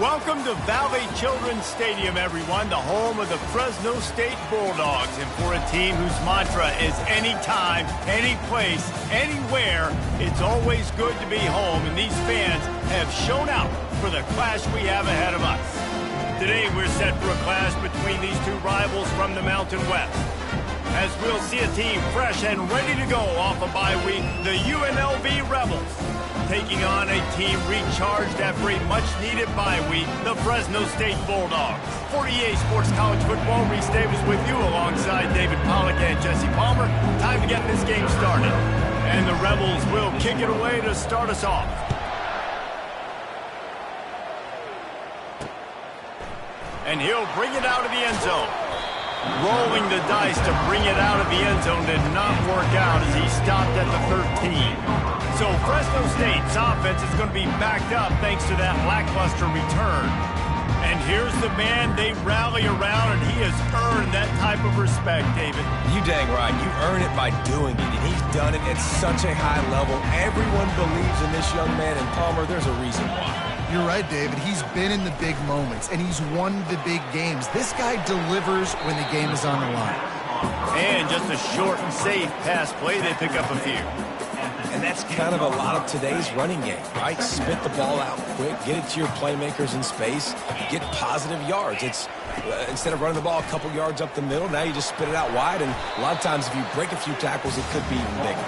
Welcome to Valley Children's Stadium, everyone, the home of the Fresno State Bulldogs. And for a team whose mantra is anytime, any place, anywhere, it's always good to be home. And these fans have shown out for the clash we have ahead of us. Today, we're set for a clash between these two rivals from the Mountain West. As we'll see a team fresh and ready to go off a bye week, the UNLV Rebels. Taking on a team recharged after a much-needed bye week, the Fresno State Bulldogs. 48 Sports College Football, Reese Davis with you alongside David Pollack and Jesse Palmer. Time to get this game started. And the Rebels will kick it away to start us off. And he'll bring it out of the end zone. Rolling the dice to bring it out of the end zone did not work out as he stopped at the 13. So Fresno State's offense is going to be backed up thanks to that lackluster return. And here's the man they rally around, and he has earned that type of respect, David. You dang right. You earn it by doing it, and he's done it at such a high level. Everyone believes in this young man, and Palmer, there's a reason why. You're right, David. He's been in the big moments, and he's won the big games. This guy delivers when the game is on the line. And just a short and safe pass play, they pick up a few. And that's kind of a lot of today's running game, right? Spit the ball out quick, get it to your playmakers in space, get positive yards. It's instead of running the ball a couple yards up the middle, now you just spit it out wide, and a lot of times if you break a few tackles, it could be even bigger.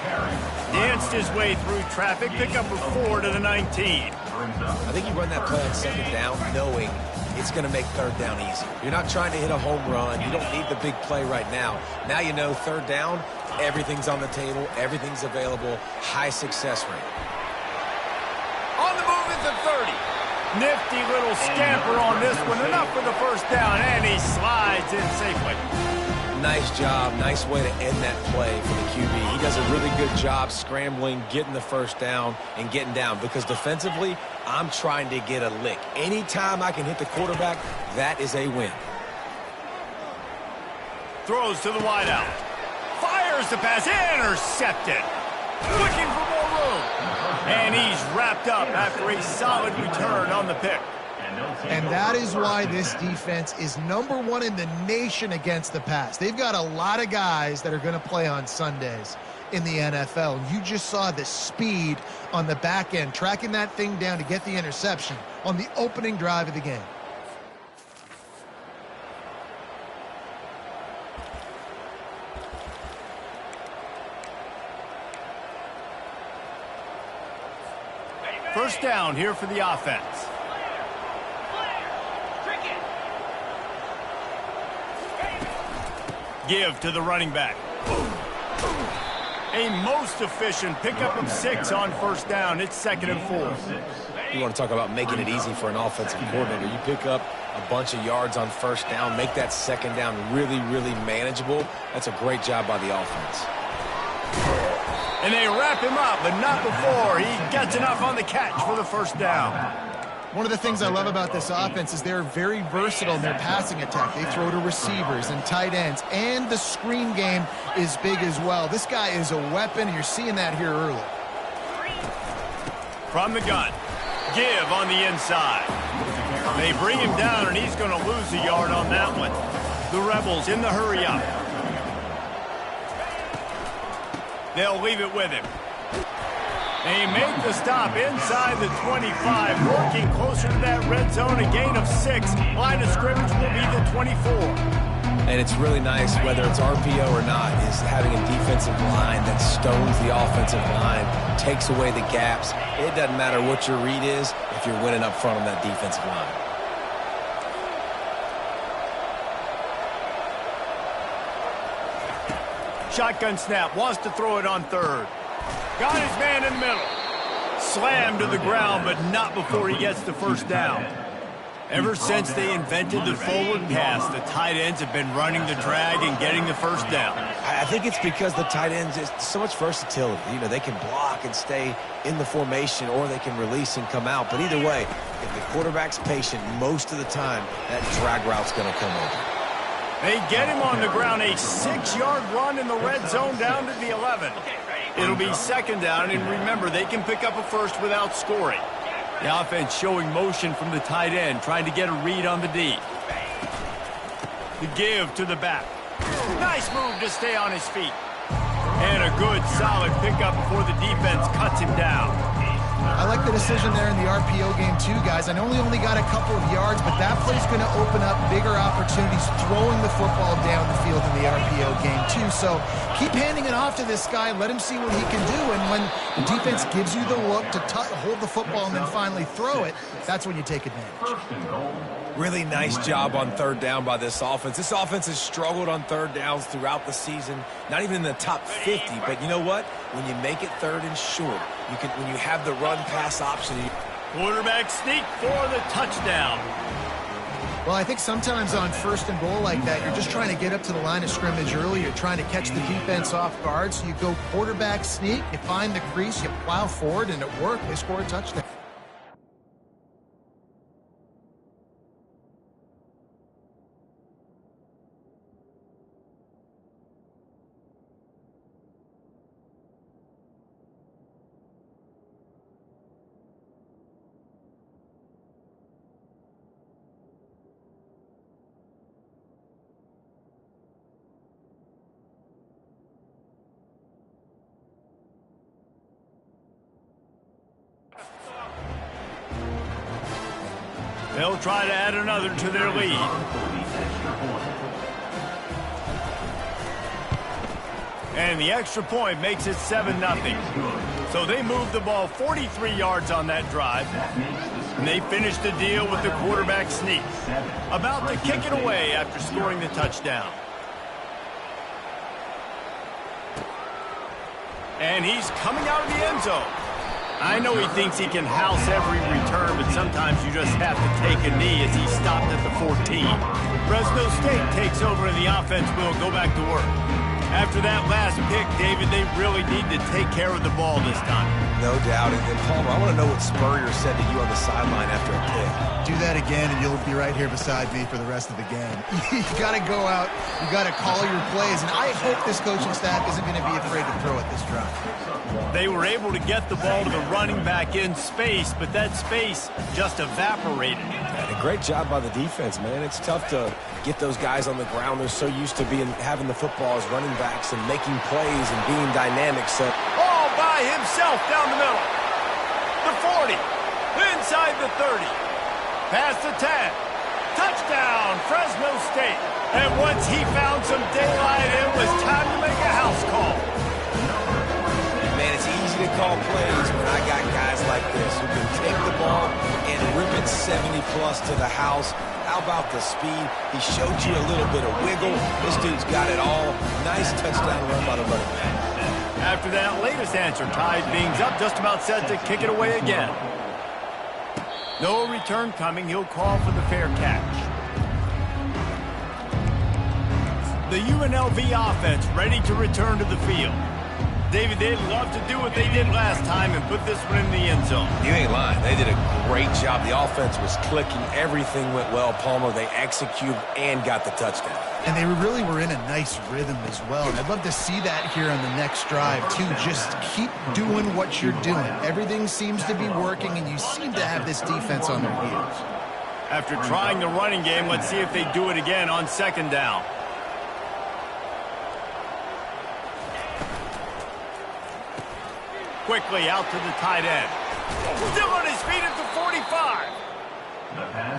Danced his way through traffic, pick up a 4 to the 19. I think you run that play on second down knowing it's going to make third down easy. You're not trying to hit a home run. You don't need the big play right now. Now you know third down, everything's on the table, everything's available, high success rate. On the move at the 30. Nifty little scamper on this one, enough for the first down, and he slides in safely. Nice job, nice way to end that play for the QB. He does a really good job scrambling, getting the first down, and getting down. Because defensively, I'm trying to get a lick. Anytime I can hit the quarterback, that is a win. Throws to the wideout. Fires the pass, intercepted. Looking for more room. And he's wrapped up after a solid return on the pick. And that is why this defense is #1 in the nation against the pass. They've got a lot of guys that are going to play on Sundays in the NFL. You just saw the speed on the back end, tracking that thing down to get the interception on the opening drive of the game. First down here for the offense. Give to the running back. A most efficient pickup of 6 on first down. It's 2nd and 4. You want to talk about making it easy for an offensive coordinator. You pick up a bunch of yards on first down, make that second down really, really manageable. That's a great job by the offense. And they wrap him up, but not before he gets enough on the catch for the first down. One of the things I love about this offense is they're very versatile in their passing attack. They throw to receivers and tight ends, and the screen game is big as well. This guy is a weapon, and you're seeing that here early. From the gun, give on the inside. They bring him down, and he's going to lose a yard on that one. The Rebels in the hurry up. They'll leave it with him. They make the stop inside the 25, working closer to that red zone, a gain of 6. Line of scrimmage will be the 24. And it's really nice, whether it's RPO or not, is having a defensive line that stones the offensive line, takes away the gaps. It doesn't matter what your read is if you're winning up front on that defensive line. Shotgun snap, wants to throw it on third. Got his man in the middle. Slammed to the ground, but not before he gets the first down. Ever since they invented the forward pass, the tight ends have been running the drag and getting the first down. I think it's because the tight ends is so much versatility. You know, they can block and stay in the formation, or they can release and come out. But either way, if the quarterback's patient, most of the time, that drag route's going to come over. They get him on the ground, a 6-yard run in the red zone down to the 11. It'll be second down, and remember, they can pick up a first without scoring. The offense showing motion from the tight end, trying to get a read on the D. The give to the back. Nice move to stay on his feet. And a good, solid pickup before the defense cuts him down. I like the decision there in the RPO game too, guys. I know he only got a couple of yards, but that play's going to open up bigger opportunities throwing the football down the field in the RPO game too. So keep handing it off to this guy. Let him see what he can do. And when the defense gives you the look to hold the football and then finally throw it, that's when you take advantage. Really nice job on third down by this offense. This offense has struggled on third downs throughout the season, not even in the top 50. But you know what? When you make it third and short, when you have the run-pass option. Quarterback sneak for the touchdown. Well, I think sometimes on first and goal like that, you're just trying to get up to the line of scrimmage early. You're trying to catch the defense off guard. So you go quarterback sneak, you find the crease, you plow forward, and it worked. They score a touchdown. They'll try to add another to their lead. And the extra point makes it 7-0. So they move the ball 43 yards on that drive. And they finish the deal with the quarterback sneak. About to kick it away after scoring the touchdown. And he's coming out of the end zone. I know he thinks he can house every return, but sometimes you just have to take a knee as he stopped at the 14. Fresno State takes over and the offense will go back to work. After that last pick, David, they really need to take care of the ball this time. No doubt. And Palmer, I want to know what Spurrier said to you on the sideline after a pick. Do that again, and you'll be right here beside me for the rest of the game. You got to go out. You got to call your plays. And I hope this coaching staff isn't going to be afraid to throw at this drive. They were able to get the ball to the running back in space, but that space just evaporated. And a great job by the defense, man. It's tough to get those guys on the ground. They're so used to having the football as running backs and making plays and being dynamic. So all by himself down the middle. The 40, inside the 30, past the 10. Touchdown, Fresno State. And once he found some daylight, it was time to make a house call. Man, it's easy to call plays when I got guys like this who can take the ball and rip it 70-plus to the house. How about the speed? He showed you a little bit of wiggle. This dude's got it all. Nice touchdown run by the running back. After that latest answer, tied things up, just about set to kick it away again. No return coming. He'll call for the fair catch. The UNLV offense ready to return to the field. David, they'd love to do what they did last time and put this one in the end zone. You ain't lying. They did a great job. The offense was clicking. Everything went well, Palmer. They executed and got the touchdown. And they really were in a nice rhythm as well. And I'd love to see that here on the next drive, too. Just keep doing what you're doing. Everything seems to be working, and you seem to have this defense on their heels. After trying the running game, let's see if they do it again on second down. Quickly out to the tight end. Still on his feet at the 45.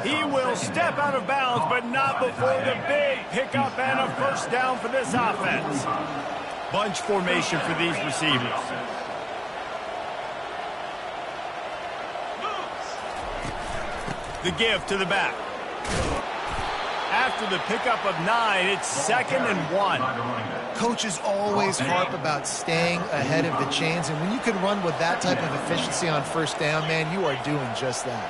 He will step out of bounds, but not before the big pickup and a first down for this offense. Bunch formation for these receivers. The give to the back. After the pickup of 9, it's 2nd and 1. Coaches always harp about staying ahead of the chains, and when you can run with that type of efficiency on first down, man, you are doing just that.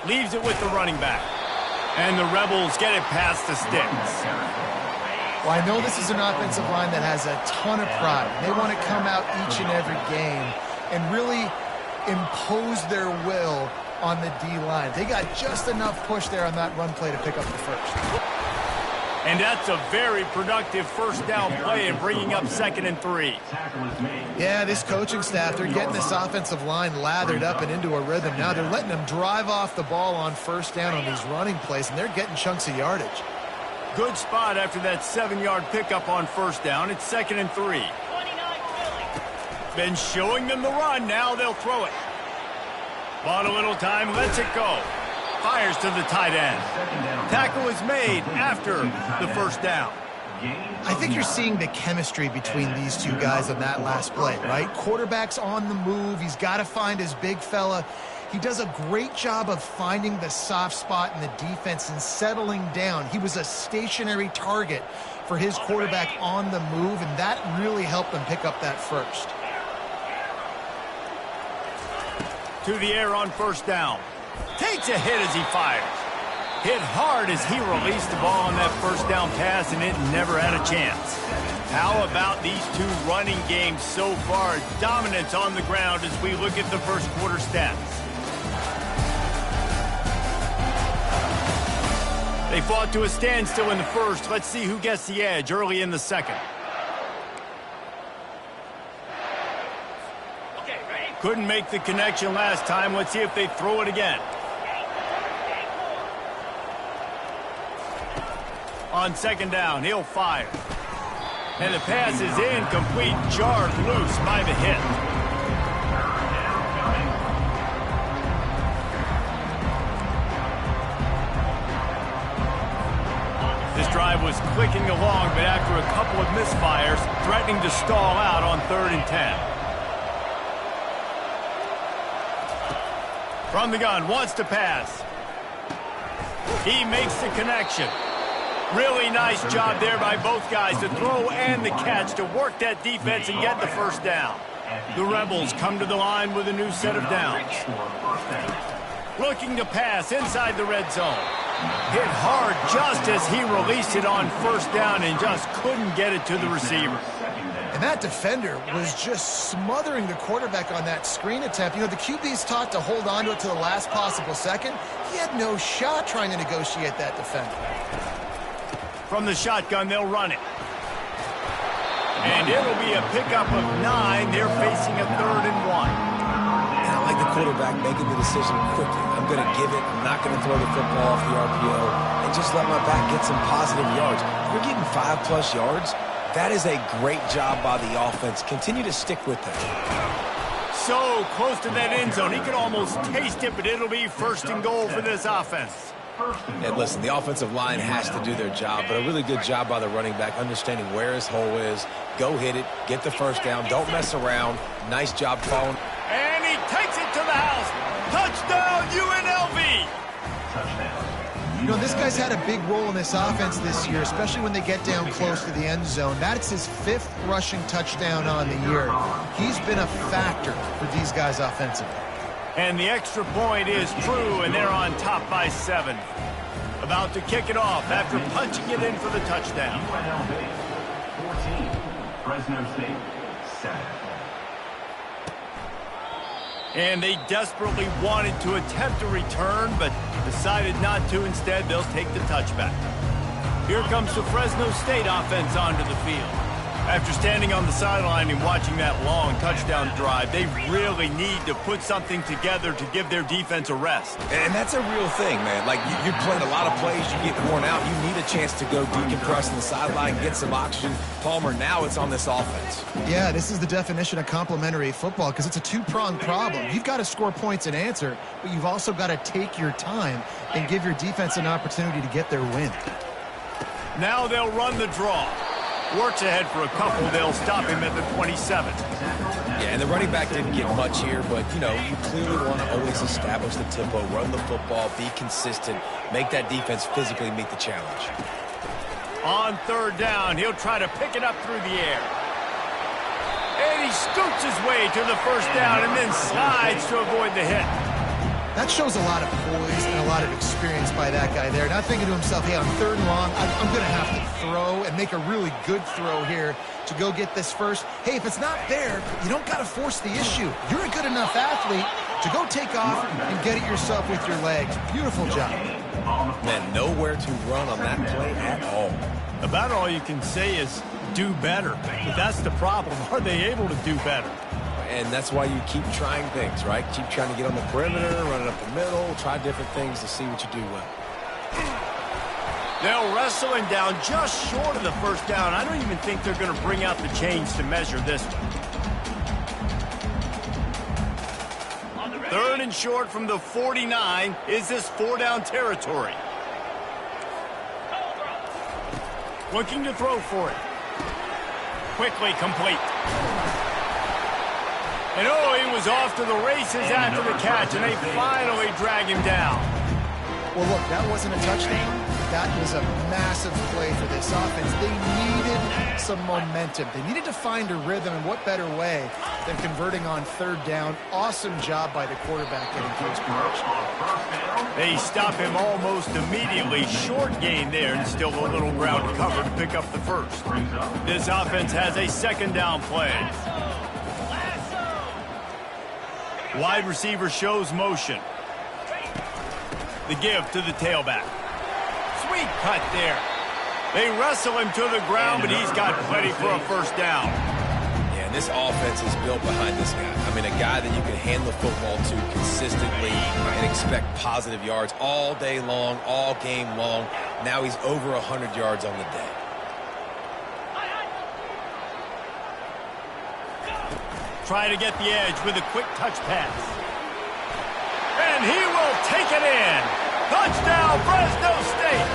Leaves it with the running back. And the Rebels get it past the sticks. Well, I know this is an offensive line that has a ton of pride. They want to come out each and every game and really impose their will on the D-line. They got just enough push there on that run play to pick up the first. And that's a very productive first down play and bringing up 2nd and 3. Yeah, this coaching staff, they're getting this offensive line lathered up and into a rhythm. Now they're letting them drive off the ball on first down on these running plays, and they're getting chunks of yardage. Good spot after that 7-yard pickup on first down. It's 2nd and 3. Been showing them the run. Now they'll throw it. Bought a little time, lets it go. Fires to the tight end. Tackle is made after the first down. I think you're seeing the chemistry between these two guys on that last play, right? Quarterback's on the move. He's got to find his big fella. He does a great job of finding the soft spot in the defense and settling down. He was a stationary target for his quarterback on the move, and that really helped him pick up that first. To the air on first down. Takes a hit as he fires. Hit hard as he released the ball on that first down pass, and it never had a chance. How about these two running games so far? Dominance on the ground as we look at the first quarter stats. They fought to a standstill in the first. Let's see who gets the edge early in the second. Couldn't make the connection last time. Let's see if they throw it again. On second down, he'll fire. And the pass is incomplete, jarred loose by the hit. This drive was clicking along, but after a couple of misfires, threatening to stall out on 3rd and 10. From the gun, wants to pass. He makes the connection. Really nice job there by both guys to throw and the catch to work that defense and get the first down. The Rebels come to the line with a new set of downs. Looking to pass inside the red zone. Hit hard just as he released it on first down and just couldn't get it to the receiver. And that defender was just smothering the quarterback on that screen attempt. You know, the QB's taught to hold on to it to the last possible second. He had no shot trying to negotiate that defender. From the shotgun, they'll run it. And it'll be a pickup of 9. They're facing a 3rd and 1. And I like the quarterback making the decision quickly. I'm going to give it. I'm not going to throw the football off the RPO and just let my back get some positive yards. You're getting 5+ yards. That is a great job by the offense. Continue to stick with that. So close to that end zone. He could almost taste it, but it'll be 1st and goal for this offense. And listen, the offensive line has to do their job, but a really good job by the running back, understanding where his hole is. Go hit it, get the first down, don't mess around. Nice job following. And he takes it to the house. Touchdown, UNLV. You know, this guy's had a big role in this offense this year, especially when they get down close to the end zone. That's his 5th rushing touchdown on the year. He's been a factor for these guys offensively. And the extra point is true, and they're on top by 7. About to kick it off after punching it in for the touchdown. UNLV 14, Fresno State 7. And they desperately wanted to attempt a return, but decided not to. Instead, they'll take the touchback. Here comes the Fresno State offense onto the field. After standing on the sideline and watching that long touchdown drive, they really need to put something together to give their defense a rest. And that's a real thing, man. Like, you played a lot of plays, you get worn out, you need a chance to go decompress on the sideline, get some oxygen. Palmer, now it's on this offense. Yeah, this is the definition of complementary football because it's a two-pronged problem. You've got to score points and answer, but you've also got to take your time and give your defense an opportunity to get their win. Now they'll run the draw. Works ahead for a couple. They'll stop him at the 27. Yeah, and the running back didn't get much here, but, you know, you clearly want to always establish the tempo, run the football, be consistent, make that defense physically meet the challenge. On 3rd down, he'll try to pick it up through the air. And he scoots his way to the first down and then slides to avoid the hit. That shows a lot of poise and a lot of experience by that guy there. Not thinking to himself, hey, on 3rd and long, I'm going to have to throw and make a really good throw here to go get this first. Hey, if it's not there, you don't got to force the issue. You're a good enough athlete. to go take off and get it yourself with your legs. Beautiful job. Man, nowhere to run on that play at all. About all you can say is do better. But that's the problem. Are they able to do better? And that's why you keep trying things, right? Keep trying to get on the perimeter, run it up the middle, try different things to see what you do well. They'll wrestle him down just short of the first down. I don't even think they're going to bring out the chains to measure this one. 3rd and short from the 49. Is this 4-down territory? Looking to throw for it. Quickly complete. And oh, he was off to the races after the catch, and they finally drag him down. Well, look, that wasn't a touchdown. That was a massive play for this offense. They needed some momentum. They needed to find a rhythm, and what better way than converting on 3rd down. Awesome job by the quarterback getting to his position. They stop him almost immediately. Short gain there, and still a little ground cover to pick up the first. This offense has a 2nd down play. Wide receiver shows motion. The give to the tailback. Sweet cut there. They wrestle him to the ground, but he's got plenty for a 1st down. Yeah, and this offense is built behind this guy. I mean, a guy that you can hand the football to consistently and expect positive yards all day long, all game long. Now he's over 100 yards on the day. Try to get the edge with a quick touch pass. And he will take it in. Touchdown, Fresno State.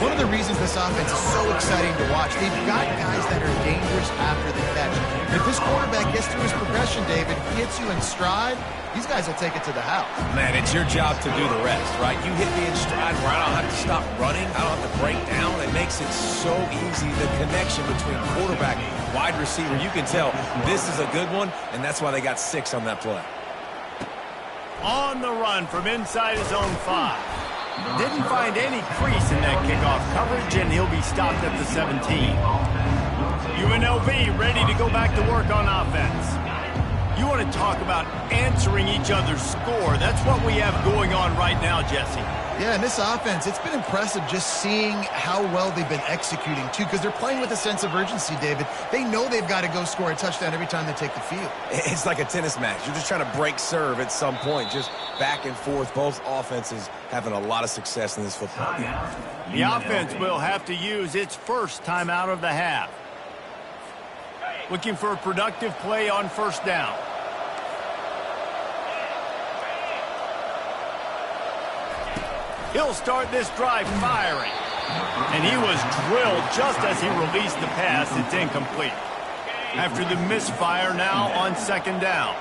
One of the reasons this offense is so exciting to watch, they've got guys that are dangerous after the catch. If this quarterback gets through his progression, David, hits you in stride, these guys will take it to the house. Man, it's your job to do the rest, right? You hit me in stride where I don't have to stop running. I don't have to break down. It makes it so easy, the connection between quarterback and wide receiver. You can tell this is a good one, and that's why they got 6 on that play. On the run from inside his own 5. Didn't find any crease in that kickoff coverage, and he'll be stopped at the 17. UNLV ready to go back to work on offense. You want to talk about answering each other's score. That's what we have going on right now, Jesse. Yeah, and this offense, it's been impressive just seeing how well they've been executing, too, because they're playing with a sense of urgency, David. They know they've got to go score a touchdown every time they take the field. It's like a tennis match. You're just trying to break serve at some point, just back and forth. Both offenses having a lot of success in this football game. The offense will have to use its first timeout of the half. Looking for a productive play on 1st down. He'll start this drive firing. And he was drilled just as he released the pass. It's incomplete. After the misfire, now on 2nd down.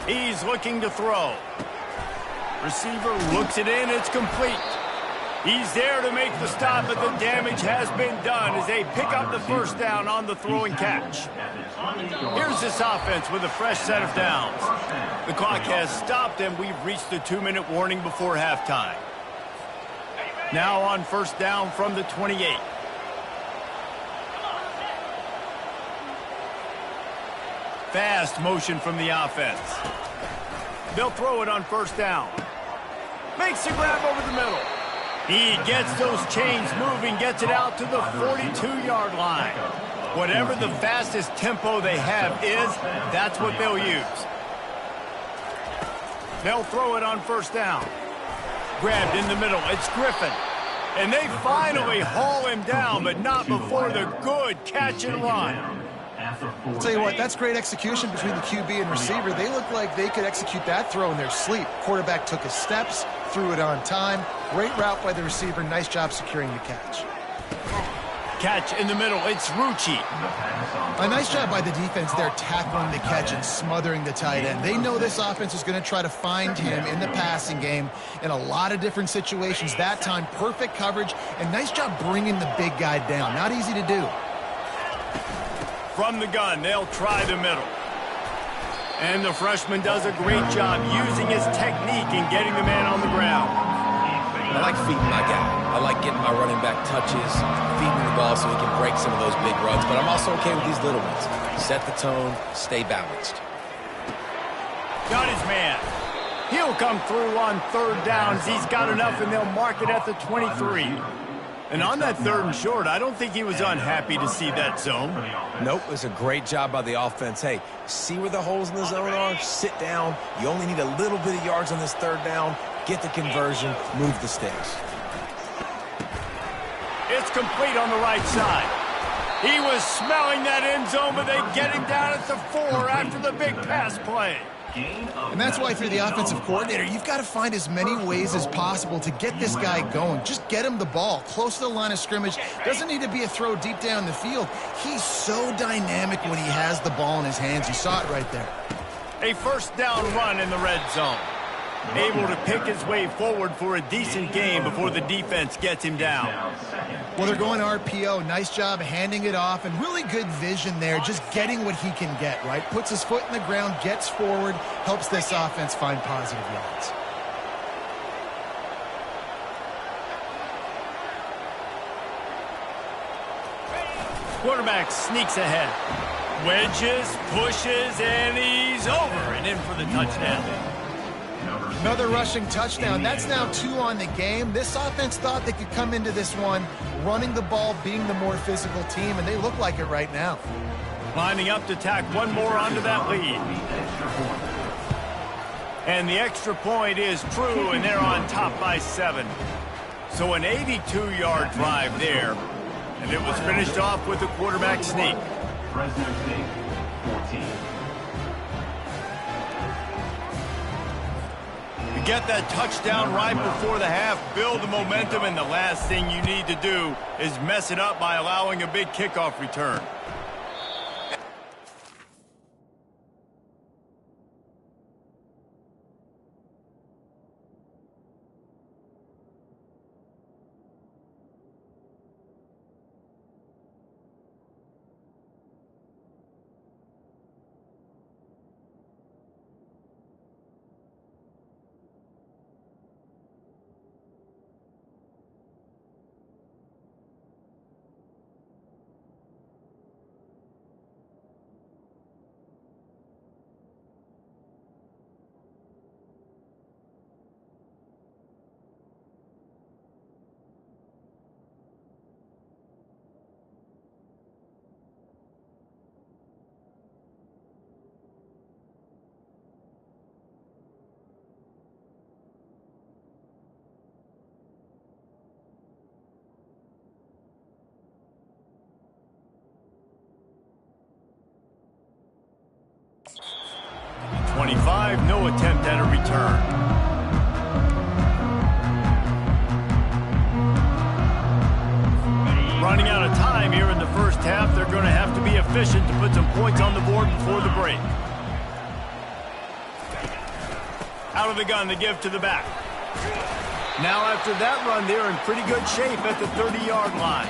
He's looking to throw. Receiver looks it in. It's complete. He's there to make the stop, but the damage has been done as they pick up the 1st down on the throw and catch. Here's this offense with a fresh set of downs. The clock has stopped, and we've reached the 2-minute warning before halftime. Now on 1st down from the 28. Fast motion from the offense. They'll throw it on 1st down. Makes the grab over the middle. He gets those chains moving, gets it out to the 42-yard line. Whatever the fastest tempo they have is, that's what they'll use. They'll throw it on 1st down. Grabbed in the middle. It's Griffin. And they finally haul him down, but not before the good catch and run. I'll tell you what, that's great execution between the QB and receiver. They look like they could execute that throw in their sleep. Quarterback took his steps, threw it on time. Great route by the receiver. Nice job securing the catch. Catch in the middle. It's Rucci. A nice job by the defense there tackling the catch and smothering the tight end. They know this offense is going to try to find him in the passing game in a lot of different situations. That time, perfect coverage, and nice job bringing the big guy down. Not easy to do. From the gun, they'll try the middle. And the freshman does a great job using his technique and getting the man on the ground. I like feeding my guy. I like getting my running back touches, feeding the ball so he can break some of those big runs, but I'm also okay with these little ones. Set the tone, stay balanced. Got his man. He'll come through on third downs. He's got enough, and they'll mark it at the 23. And on that 3rd and short, I don't think he was unhappy to see that zone. Nope, it was a great job by the offense. Hey, see where the holes in the zone are? Sit down. You only need a little bit of yards on this 3rd down. Get the conversion, move the sticks. It's complete on the right side. He was smelling that end zone, but they get him down at the 4 after the big pass play. And that's why, if you're the offensive coordinator, you've got to find as many ways as possible to get this guy going. Just get him the ball close to the line of scrimmage. Doesn't need to be a throw deep down the field. He's so dynamic when he has the ball in his hands. You saw it right there. A 1st down run in the red zone. Able to pick his way forward for a decent game before the defense gets him down. Well, they're going RPO. Nice job handing it off, and really good vision there, just getting what he can get, right? Puts his foot in the ground, gets forward, helps this offense find positive yards. Quarterback sneaks ahead. Wedges, pushes, and he's over and in for the touchdown. Another rushing touchdown. That's now 2 on the game. This offense thought they could come into this one running the ball, being the more physical team, and they look like it right now. Lining up to tack one more onto that lead. And the extra point is true, and they're on top by 7. So an 82-yard drive there, and it was finished off with a quarterback sneak. Fresno State, 14. Get that touchdown right before the half, build the momentum, and the last thing you need to do is mess it up by allowing a big kickoff return. No attempt at a return. Running out of time here in the first half. They're going to have to be efficient to put some points on the board before the break. Out of the gun, the give to the back. Now after that run, they're in pretty good shape at the 30-yard line.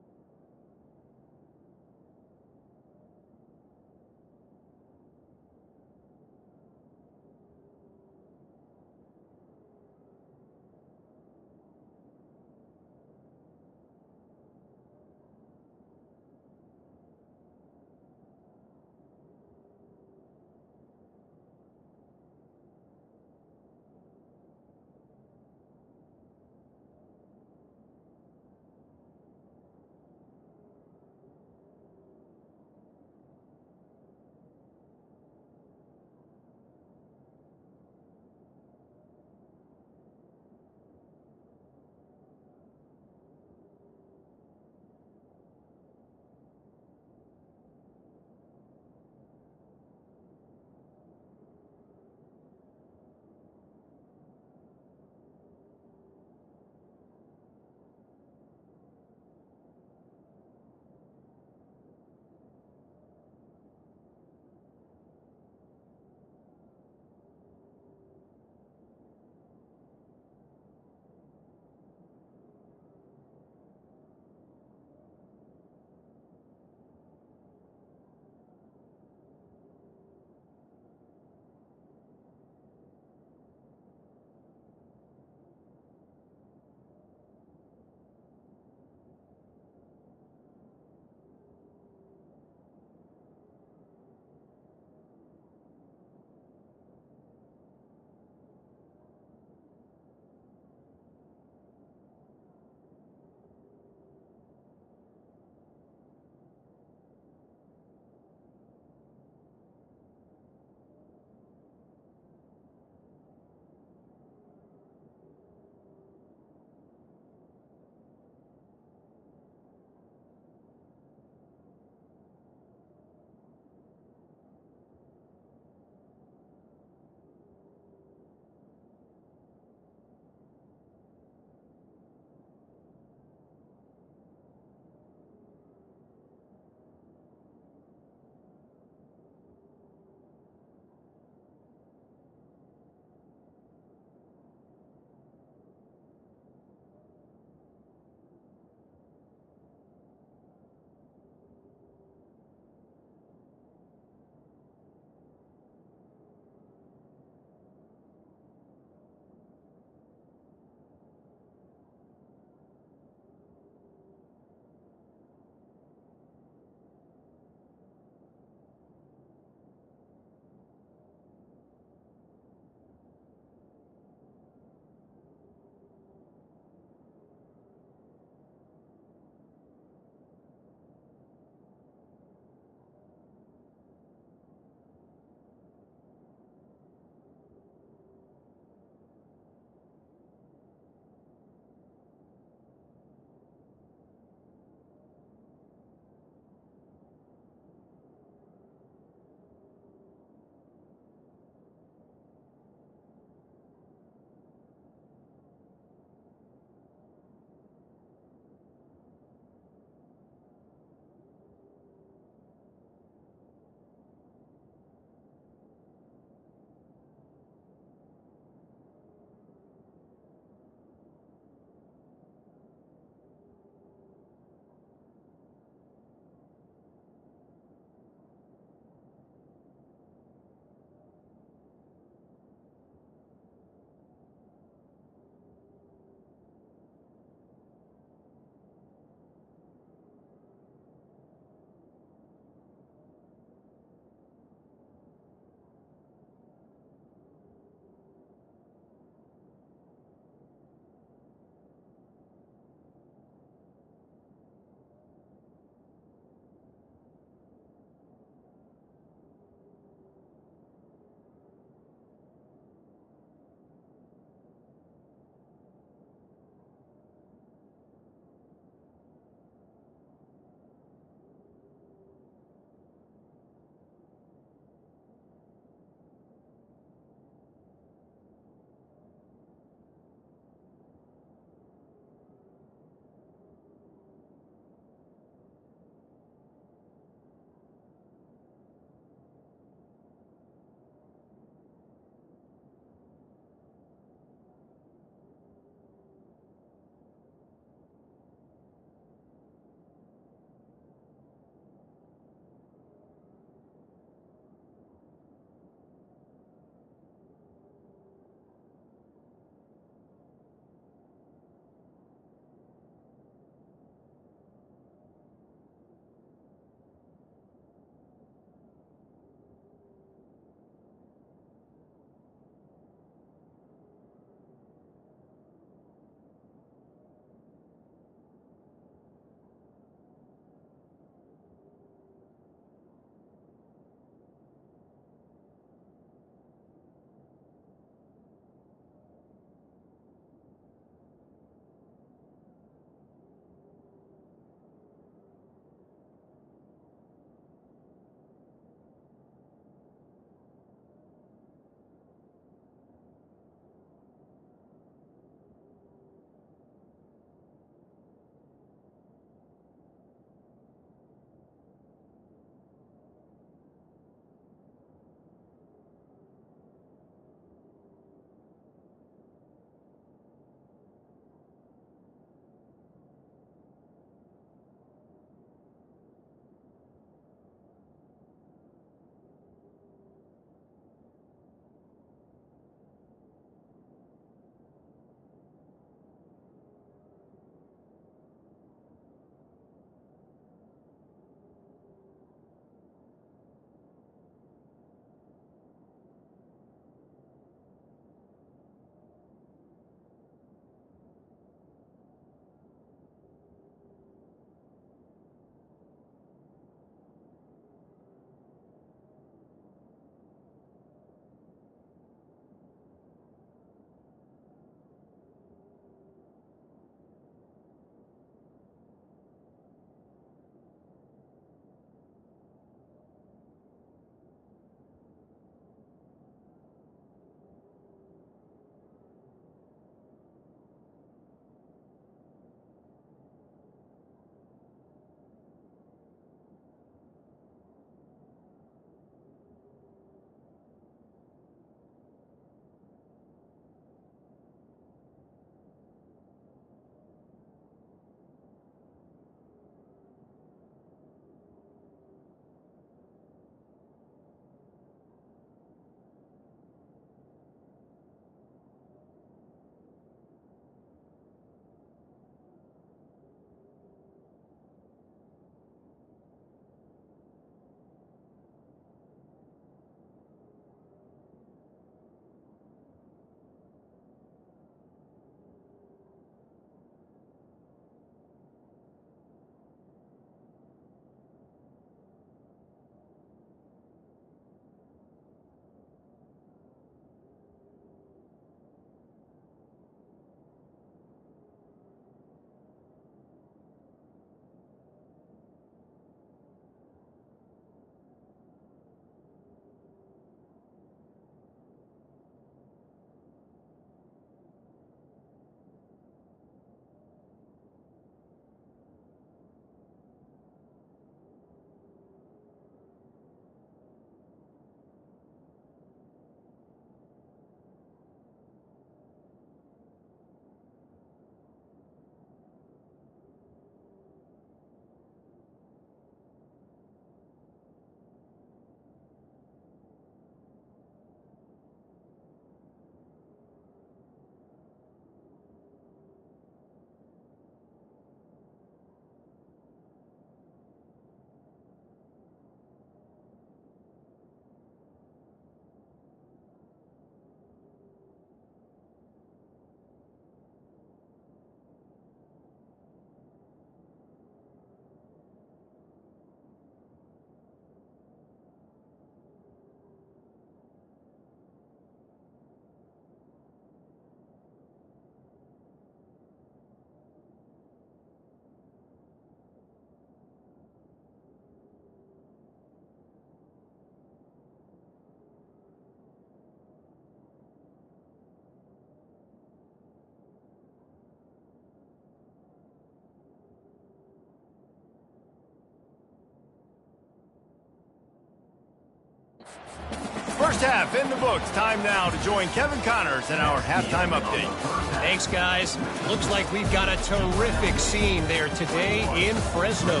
First half in the books. Time now to join Kevin Connors in our halftime update. Thanks, guys. Looks like we've got a terrific scene there today in Fresno.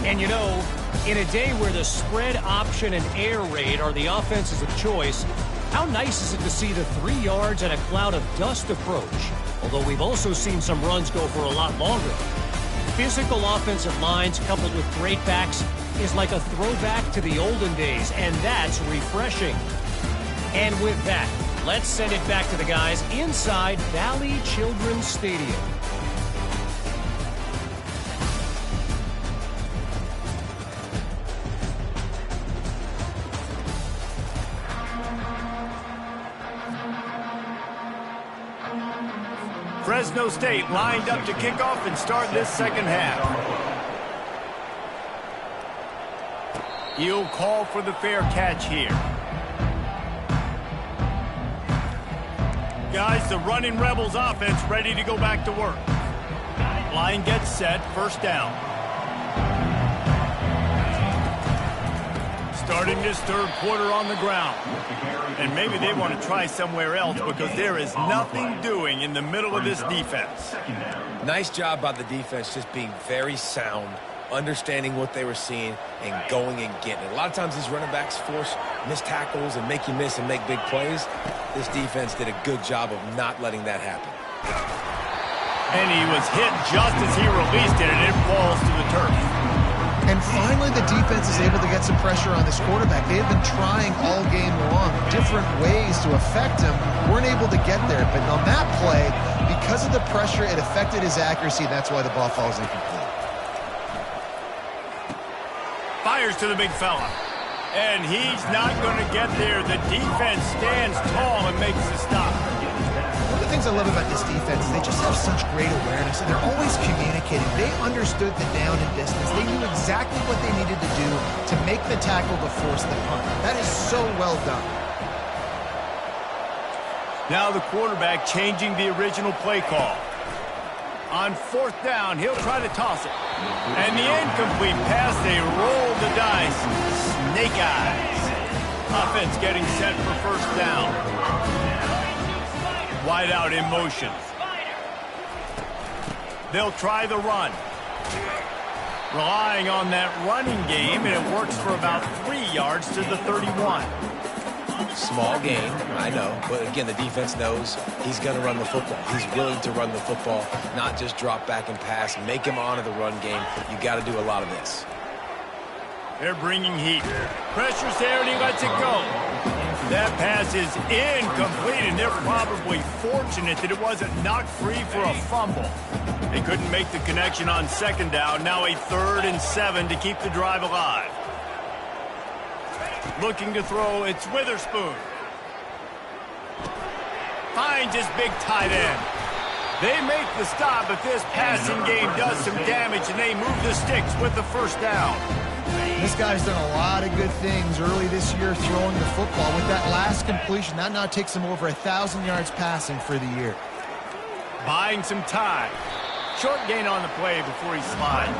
And you know, in a day where the spread option and air raid are the offenses of choice, how nice is it to see the 3 yards and a cloud of dust approach? Although we've also seen some runs go for a lot longer. Physical offensive lines coupled with great backs is like a throwback to the olden days, and that's refreshing. And with that, let's send it back to the guys inside Valley Children's Stadium. Fresno State lined up to kick off and start this second half. He'll call for the fair catch here. Guys, the running Rebels offense ready to go back to work. Line gets set, first down. Starting this third quarter on the ground. And maybe they want to try somewhere else because there is nothing doing in the middle of this defense. Nice job by the defense, just being very sound, understanding what they were seeing, and going and getting it. A lot of times these running backs force missed tackles and make you miss and make big plays. This defense did a good job of not letting that happen. And he was hit just as he released it, and it falls to the turf. And finally, the defense is able to get some pressure on this quarterback. They have been trying all game long, different ways to affect him. Weren't able to get there, but on that play, because of the pressure, it affected his accuracy. That's why the ball falls incomplete. Fires to the big fella. And he's not going to get there. The defense stands tall and makes the stop. One of the things I love about this defense is they just have such great awareness, and they're always communicating. They understood the down and distance. They knew exactly what they needed to do to make the tackle to force the punt. That is so well done. Now the quarterback changing the original play call. On fourth down, he'll try to toss it. And the incomplete pass, they roll the dice. Snake eyes. Offense getting set for first down. Wide out in motion. They'll try the run. Relying on that running game, and it works for about 3 yards to the 31. Small gain, I know, but again, the defense knows he's going to run the football. He's willing to run the football, not just drop back and pass, make him honor the run game. You got to do a lot of this. They're bringing heat. Pressure's there, and he lets it go. That pass is incomplete, and they're probably fortunate that it wasn't knocked free for a fumble. They couldn't make the connection on second down. Now a 3rd and 7 to keep the drive alive. Looking to throw, it's Witherspoon. Finds his big tight end. They make the stop, but this passing game does some damage, and they move the sticks with the first down. This guy's done a lot of good things early this year throwing the football. With that last completion, that now takes him over 1,000 yards passing for the year. Buying some time. Short gain on the play before he slides.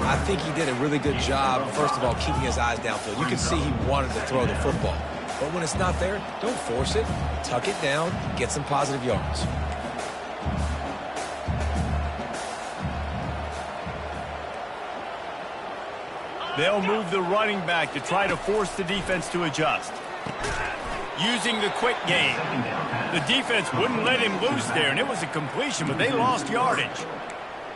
I think he did a really good job, first of all, keeping his eyes downfield. You could see he wanted to throw the football. But when it's not there, don't force it. Tuck it down, get some positive yards. They'll move the running back to try to force the defense to adjust. Using the quick game. The defense wouldn't let him loose there, and it was a completion, but they lost yardage.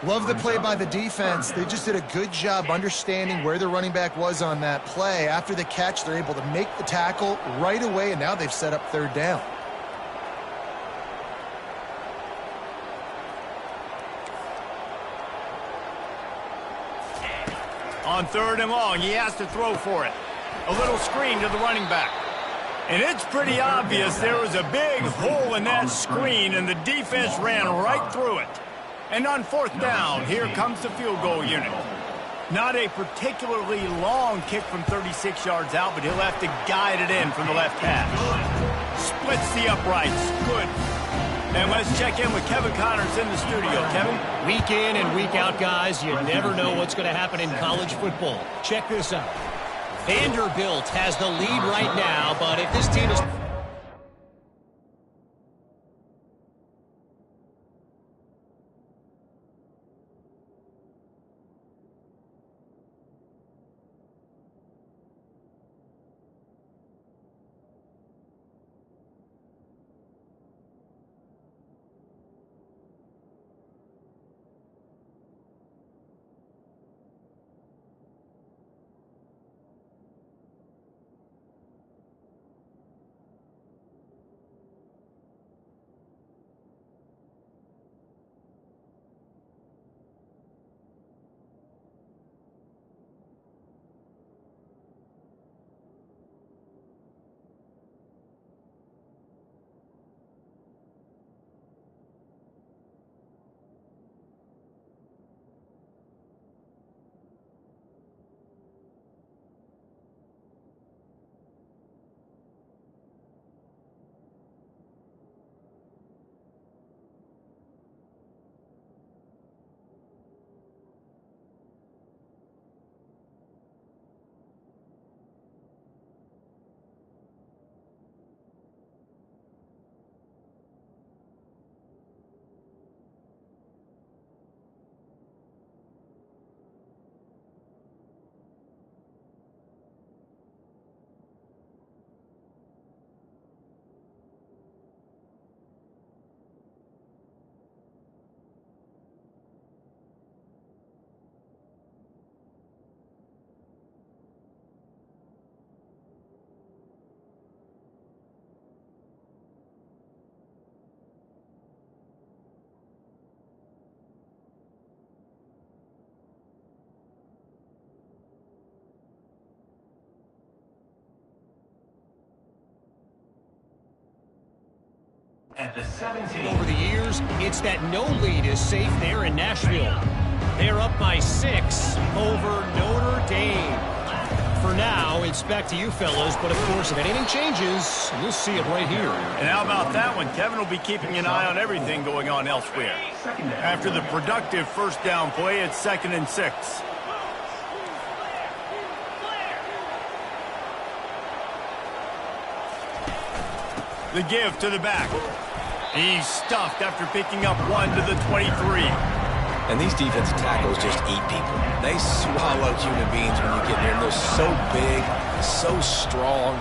Love the play by the defense. They just did a good job understanding where the running back was on that play. After the catch, they're able to make the tackle right away, and now they've set up 3rd down. On 3rd and long, he has to throw for it. A little screen to the running back. And it's pretty obvious there was a big hole in that screen, and the defense ran right through it. And on 4th down, here comes the field goal unit. Not a particularly long kick from 36 yards out, but he'll have to guide it in from the left hash. Splits the uprights. Good. And let's check in with Kevin Connors in the studio. Kevin? Week in and week out, guys, you never know what's going to happen in college football. Check this out. Vanderbilt has the lead right now, but if this team is... At the 17. Over the years, it's that no lead is safe there in Nashville. They're up by 6 over Notre Dame. For now, it's back to you fellas, but of course, if anything changes, you'll see it right here. And how about that one? Kevin will be keeping an eye on everything going on elsewhere. After the productive first down play, it's 2nd and 6. The give to the back. He's stuffed after picking up 1 to the 23. And these defensive tackles just eat people. They swallow human beings when you get near them. They're so big, so strong.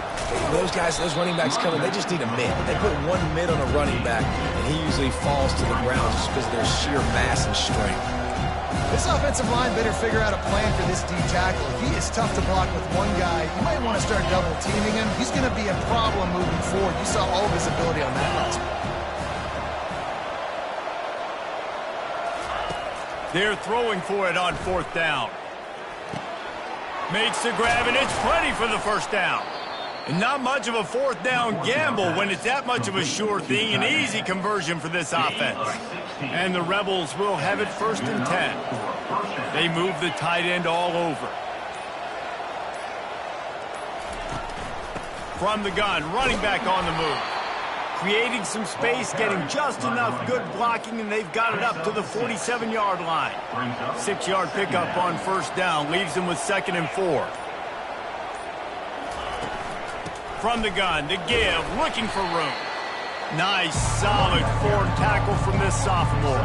Those guys, those running backs coming, they just need a mid. They put one mid on a running back, and he usually falls to the ground just because of their sheer mass and strength. This offensive line better figure out a plan for this D tackle. If he is tough to block with one guy, you might want to start double teaming him. He's going to be a problem moving forward. You saw all of his ability on that last one. They're throwing for it on 4th down. Makes the grab, and it's plenty for the first down. And not much of a 4th down gamble when it's that much of a sure thing. An easy conversion for this offense. And the Rebels will have it 1st and 10. They move the tight end all over. From the gun, running back on the move. Creating some space, getting just enough good blocking, and they've got it up to the 47-yard line. 6-yard pickup on 1st down, leaves them with 2nd and 4. From the gun, the give, looking for room. Nice, solid forward tackle from this sophomore.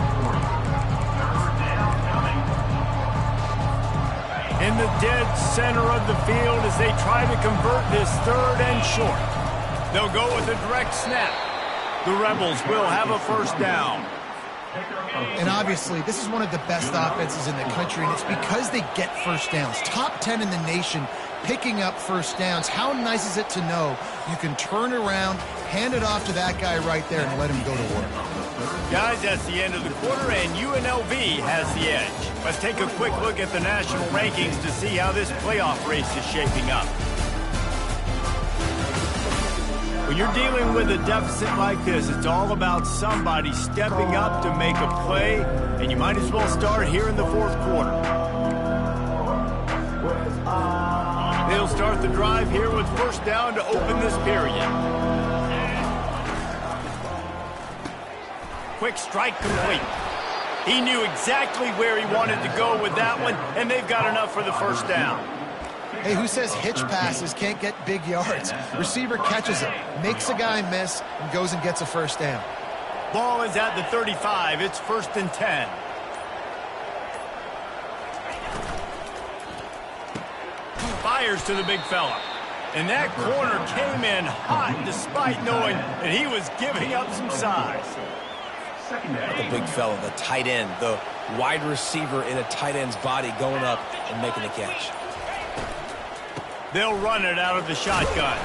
In the dead center of the field as they try to convert this 3rd and short. They'll go with a direct snap. The Rebels will have a 1st down. And obviously, this is one of the best offenses in the country, and it's because they get first downs. Top 10 in the nation picking up first downs. How nice is it to know you can turn around, hand it off to that guy right there, and let him go to work? Guys, that's the end of the quarter, and UNLV has the edge. Let's take a quick look at the national rankings to see how this playoff race is shaping up. When you're dealing with a deficit like this, it's all about somebody stepping up to make a play, and you might as well start here in the 4th quarter. They'll start the drive here with 1st down to open this period. Quick strike complete. He knew exactly where he wanted to go with that one, and they've got enough for the 1st down. Hey, who says hitch passes can't get big yards? Receiver catches it, makes a guy miss, and goes and gets a first down. Ball is at the 35. It's 1st and 10. Fires to the big fella. And that corner came in hot despite knowing that he was giving up some size. The big fella, the tight end, the wide receiver in a tight end's body going up and making the catch. They'll run it out of the shotgun.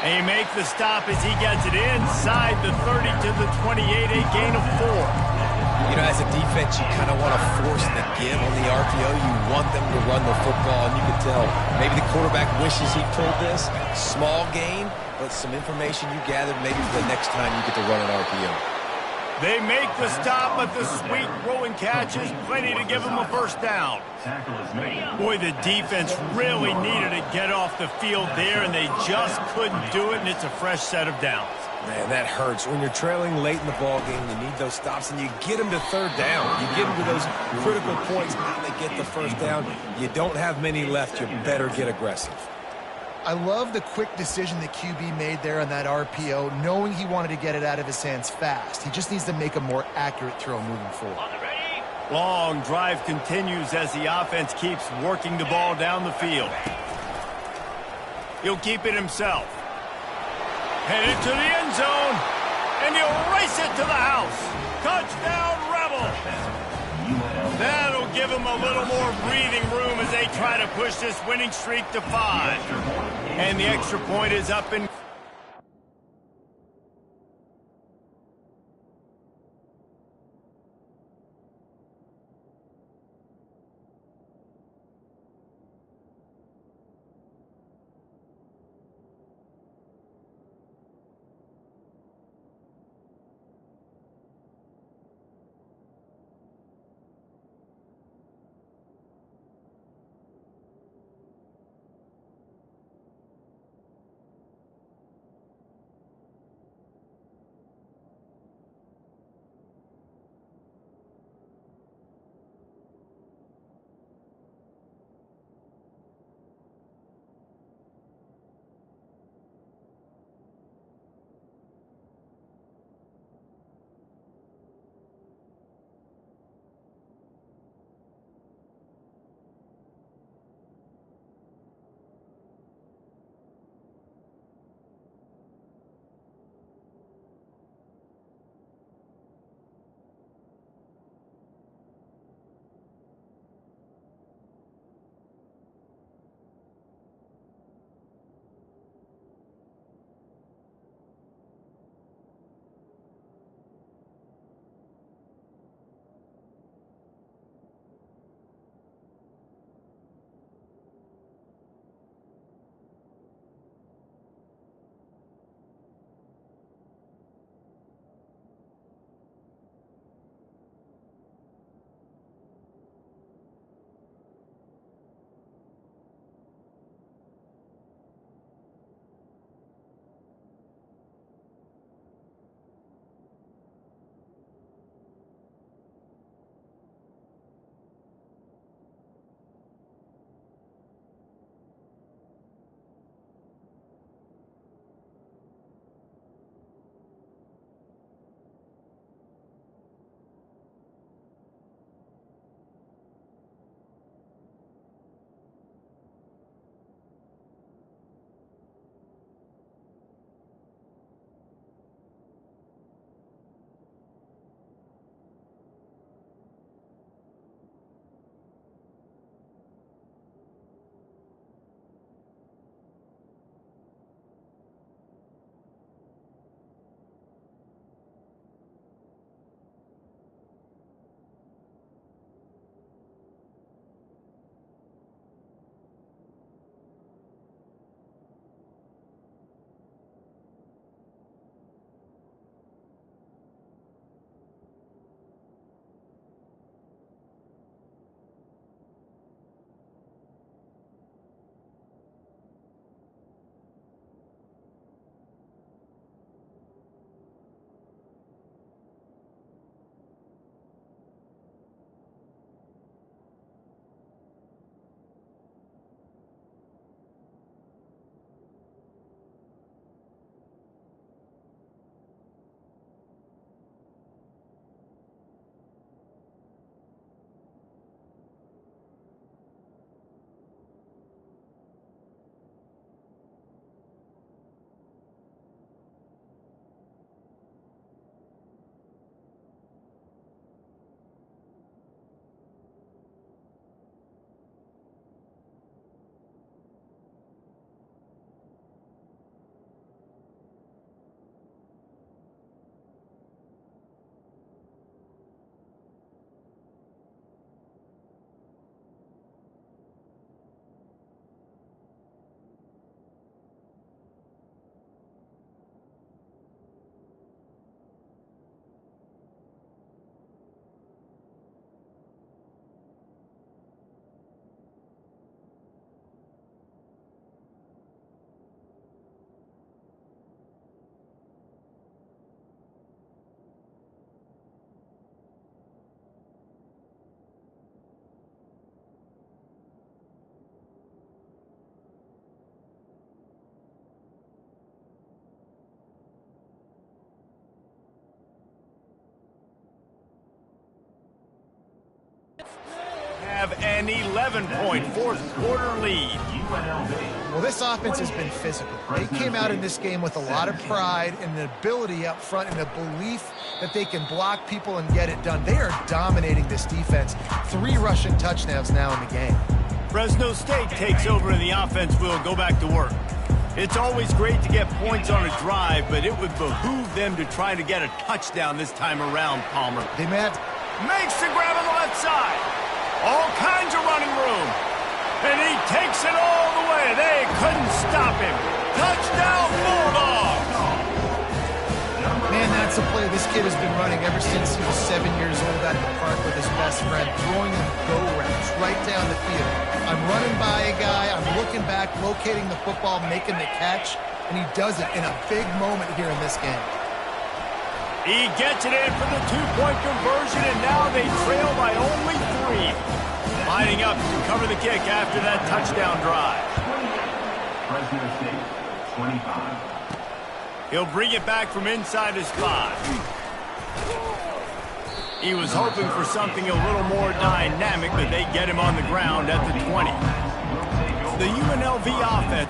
And he makes the stop as he gets it inside the 30 to the 28, a gain of 4. You know, as a defense, you kind of want to force the give on the RPO. You want them to run the football, and you can tell maybe the quarterback wishes he pulled this. Small gain, but some information you gathered maybe for the next time you get to run an RPO. They make the stop, but the sweet throwing catch is plenty to give them a first down. Boy, the defense really needed to get off the field there, and they just couldn't do it, and it's a fresh set of downs. Man, that hurts. When you're trailing late in the ball game, you need those stops, and you get them to third down. You get them to those critical points, now they get the first down. You don't have many left. You better get aggressive. I love the quick decision that QB made there on that RPO, knowing he wanted to get it out of his hands fast. He just needs to make a more accurate throw moving forward. Long drive continues as the offense keeps working the ball down the field. He'll keep it himself. Headed to the end zone, and he'll race it to the house. Touchdown, Rebels! That'll give them a little more breathing room as they try to push this winning streak to 5. And the extra point is up in... an 11-point fourth-quarter lead. Well, this offense has been physical. They came out in this game with a lot of pride and an ability up front and a belief that they can block people and get it done. They are dominating this defense. 3 rushing touchdowns now in the game. Fresno State takes over and the offense will go back to work. It's always great to get points on a drive, but it would behoove them to try to get a touchdown this time around, Palmer. They met. Makes the grab on the left side. All kinds of running room. And he takes it all the way. They couldn't stop him. Touchdown, Bulldogs! Man, that's a play this kid has been running ever since he was 7 years old at the park with his best friend, throwing him go routes right down the field. I'm running by a guy, I'm looking back, locating the football, making the catch, and he does it in a big moment here in this game. He gets it in for the 2-point conversion, and now they trail by only 3. Lining up to cover the kick after that touchdown drive. Fresno State, 25. He'll bring it back from inside his 5. He was hoping for something a little more dynamic, but they get him on the ground at the 20. The UNLV offense.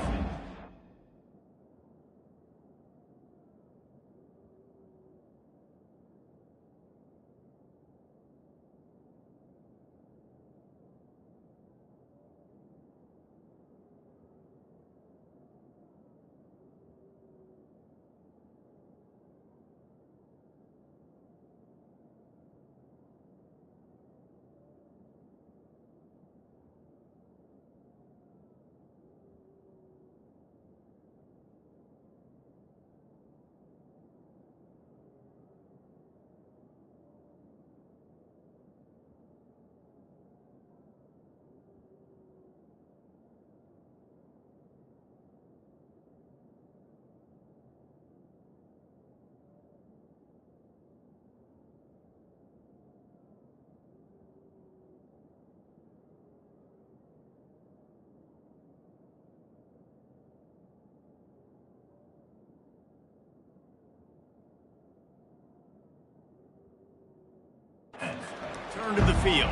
Turn to the field.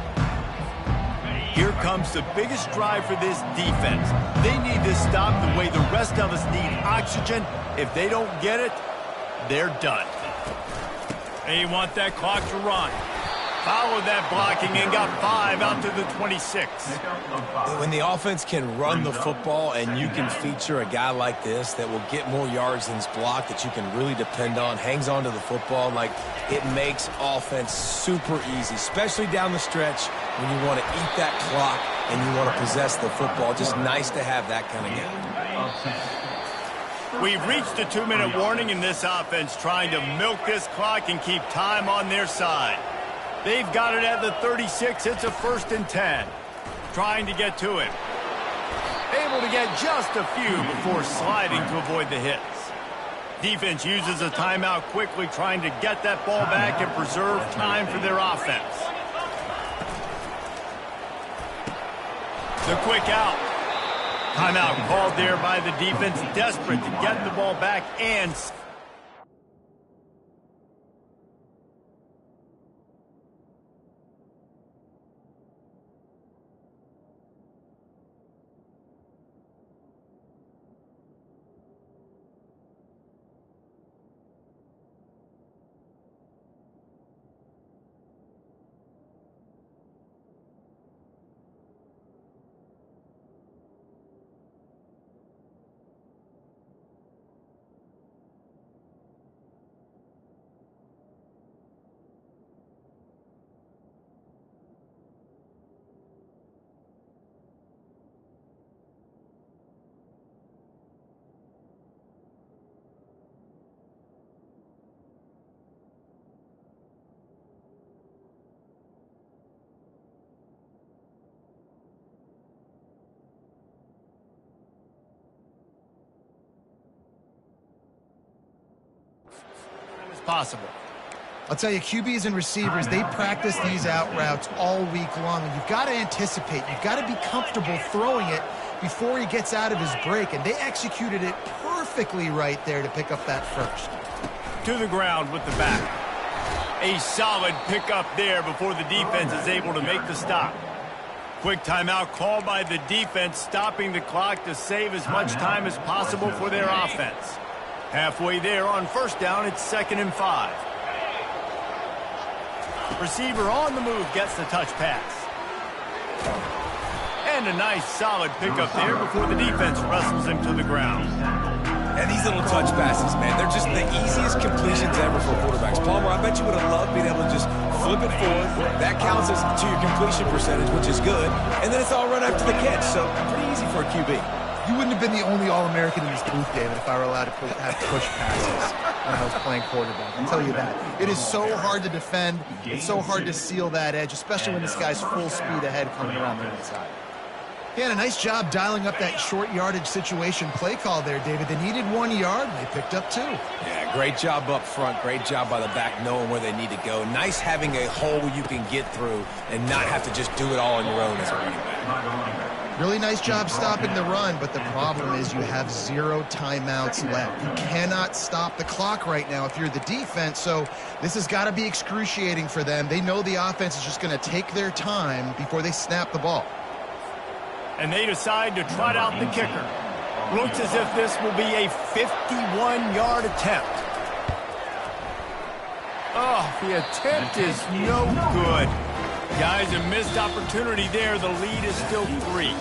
Here comes the biggest drive for this defense. They need to stop the way the rest of us need oxygen. If they don't get it, they're done. They want that clock to run. Followed that blocking and got 5 out to the 26. When the offense can run the football and you can feature a guy like this that will get more yards than's blocked, that you can really depend on, hangs on to the football, like it makes offense super easy, especially down the stretch when you want to eat that clock and you want to possess the football. Just nice to have that kind of game. We've reached a 2-minute warning in this offense, trying to milk this clock and keep time on their side. They've got it at the 36. It's a 1st and 10. Trying to get to him. Able to get just a few before sliding to avoid the hits. Defense uses a timeout quickly, trying to get that ball back and preserve time for their offense. The quick out. Timeout called there by the defense, desperate to get the ball back and... possible. I'll tell you, QBs and receivers, they practice these out routes all week long, and you've got to anticipate. You've got to be comfortable throwing it before he gets out of his break, and they executed it perfectly right there to pick up that first. To the ground with the back. A solid pickup there before the defense is able to make the stop. Quick timeout called by the defense, stopping the clock to save as much time as possible for their offense. Halfway there on first down, it's 2nd and 5. Receiver on the move gets the touch pass. And a nice solid pickup there before the defense wrestles him to the ground. And these little touch passes, man, they're just the easiest completions ever for quarterbacks. Palmer, I bet you would have loved being able to just flip it forward. That counts as to your completion percentage, which is good. And then it's all run after the catch, so pretty easy for a QB. You wouldn't have been the only All-American in this booth, David, if I were allowed to have push passes when I was playing quarterback. I'll tell you that. It is so hard to defend. It's so hard to seal that edge, especially when this guy's full speed ahead coming around the inside. Yeah, a nice job dialing up that short yardage situation play call there, David. They needed 1 yard, and they picked up 2. Yeah, great job up front. Great job by the back knowing where they need to go. Nice having a hole you can get through and not have to just do it all on your own as a running back. Really nice job stopping the run, but the problem is you have 0 timeouts left. You cannot stop the clock right now if you're the defense, so this has got to be excruciating for them. They know the offense is just going to take their time before they snap the ball. And they decide to trot out the kicker. Looks as if this will be a 51-yard attempt. Oh, the attempt is no good. Guys, a missed opportunity there. The lead is still 3.